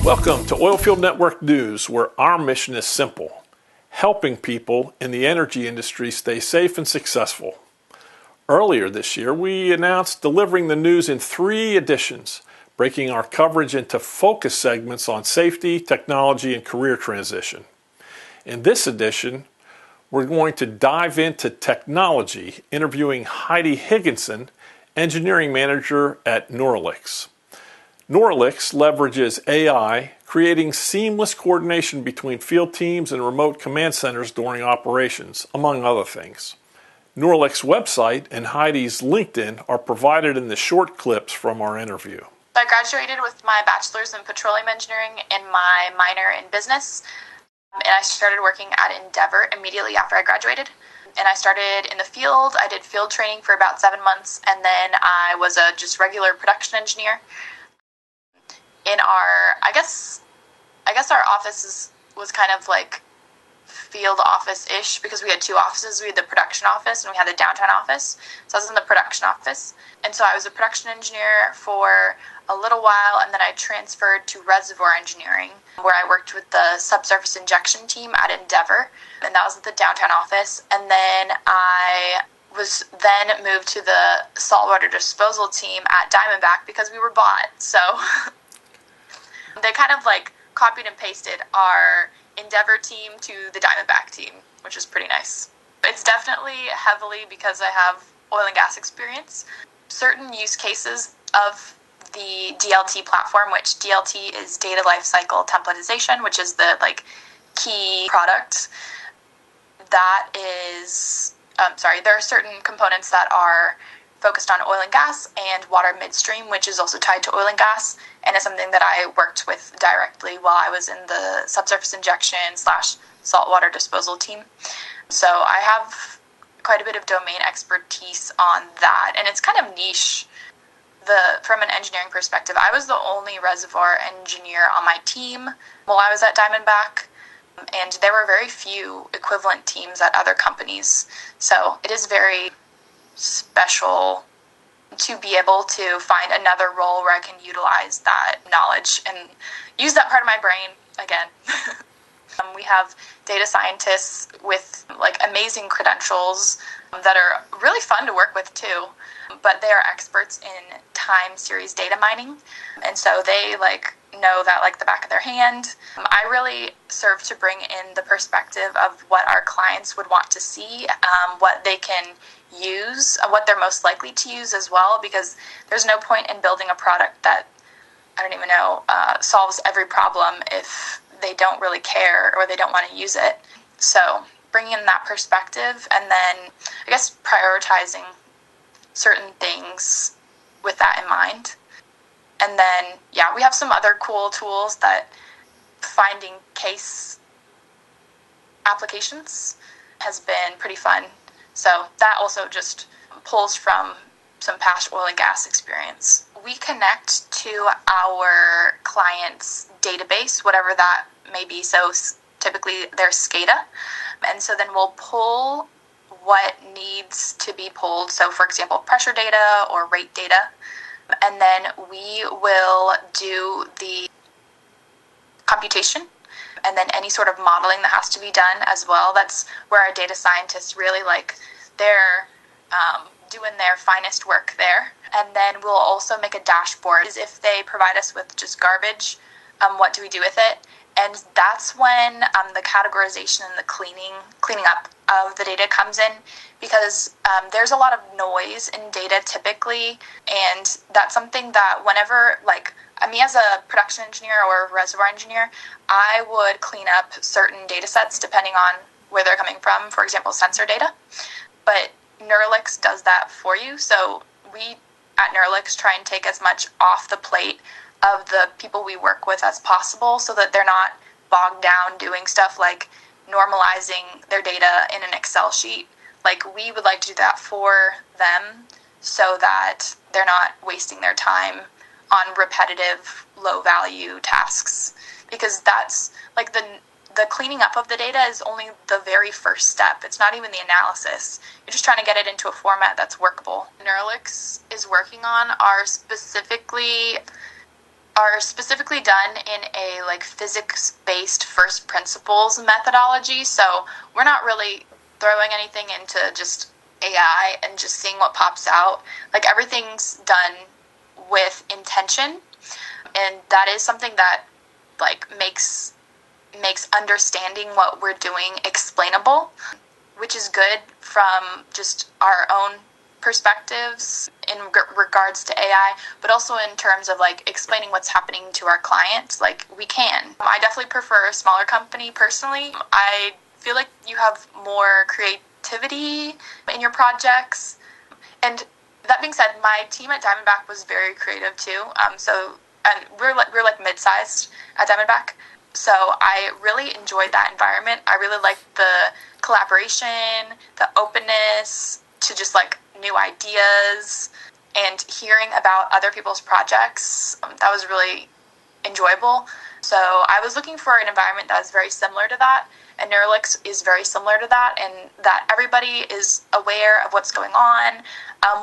Welcome to Oilfield Network News, where our mission is simple: helping people in the energy industry stay safe and successful. Earlier this year, we announced delivering the news in 3 editions, breaking our coverage into focus segments on safety, technology, and career transition. In this edition, we're going to dive into technology, interviewing Heidi Higginson, engineering manager at Neuralix. Neuralix leverages AI, creating seamless coordination between field teams and remote command centers during operations, among other things. Neuralix website and Heidi's LinkedIn are provided in the short clips from our interview. I graduated with my bachelor's in petroleum engineering and my minor in business, and I started working at Endeavor immediately after I graduated. And I started in the field. I did field training for about 7 months, and then I was a just regular production engineer. In our, I guess our office was kind of like field office-ish, because we had 2 offices. We had the production office and we had the downtown office. So I was in the production office. And so I was a production engineer for a little while, and then I transferred to reservoir engineering, where I worked with the subsurface injection team at Endeavor, and that was at the downtown office. And then I was then moved to the saltwater disposal team at Diamondback because we were bought. So they kind of like copied and pasted our Endeavor team to the Diamondback team, which is pretty nice. It's definitely heavily because I have oil and gas experience. Certain use cases of the DLT platform, which DLT is data lifecycle templatization, which is the key product. That is, there are certain components that are focused on oil and gas and water midstream, which is also tied to oil and gas, and is something that I worked with directly while I was in the subsurface injection / saltwater disposal team. So I have quite a bit of domain expertise on that, and it's kind of niche. From an engineering perspective, I was the only reservoir engineer on my team while I was at Diamondback, and there were very few equivalent teams at other companies. So it is very special to be able to find another role where I can utilize that knowledge and use that part of my brain again. We have data scientists with amazing credentials that are really fun to work with too, but they are experts in time series data mining, and so they know that like the back of their hand. I really serve to bring in the perspective of what our clients would want to see, what they can use, what they're most likely to use as well, because there's no point in building a product that, I don't even know, solves every problem if they don't really care or they don't want to use it. So bringing in that perspective, and then I guess prioritizing certain things with that in mind. And then, we have some other cool tools that finding case applications has been pretty fun. So that also just pulls from some past oil and gas experience. We connect to our clients' database, whatever that may be. So typically there's SCADA. And so then we'll pull what needs to be pulled. So for example, pressure data or rate data. And then we will do the computation and then any sort of modeling that has to be done as well. That's where our data scientists really they're doing their finest work there. And then we'll also make a dashboard. If they provide us with just garbage, what do we do with it? And that's when the categorization and the cleaning up of the data comes in, because there's a lot of noise in data typically, and that's something that whenever, me as a production engineer or a reservoir engineer, I would clean up certain data sets depending on where they're coming from, for example, sensor data. But Neuralix does that for you, so we at Neuralix try and take as much off the plate of the people we work with as possible, so that they're not bogged down doing stuff like normalizing their data in an Excel sheet. We would like to do that for them so that they're not wasting their time on repetitive, low-value tasks. Because that's, the cleaning up of the data is only the very first step. It's not even the analysis. You're just trying to get it into a format that's workable. Neuralix is working on are specifically done in a like physics-based first principles methodology. So we're not really throwing anything into just AI and just seeing what pops out. Like everything's done with intention, and that is something that like makes understanding what we're doing explainable, which is good from just our own perspectives in regards to AI, but also in terms of like explaining what's happening to our clients. Like we can. I definitely prefer a smaller company personally. I feel like you have more creativity in your projects. And that being said, my team at Diamondback was very creative too. And we're like mid-sized at Diamondback. So I really enjoyed that environment. I really liked the collaboration, the openness to just like new ideas and hearing about other people's projects. That was really enjoyable. So I was looking for an environment that was very similar to that, and Neuralix is very similar to that, and that everybody is aware of what's going on.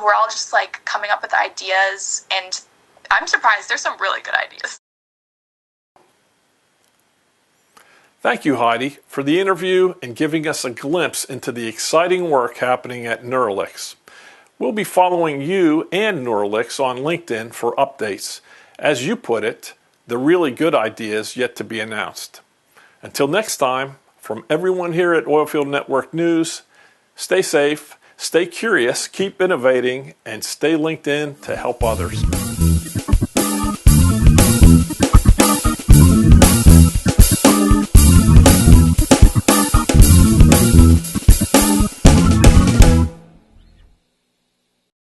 We're all just like coming up with ideas, and I'm surprised there's some really good ideas. Thank you, Heidi, for the interview and giving us a glimpse into the exciting work happening at Neuralix. We'll be following you and Neuralix on LinkedIn for updates. As you put it, the really good ideas yet to be announced. Until next time, from everyone here at Oilfield Network News, stay safe, stay curious, keep innovating, and stay linked in to help others.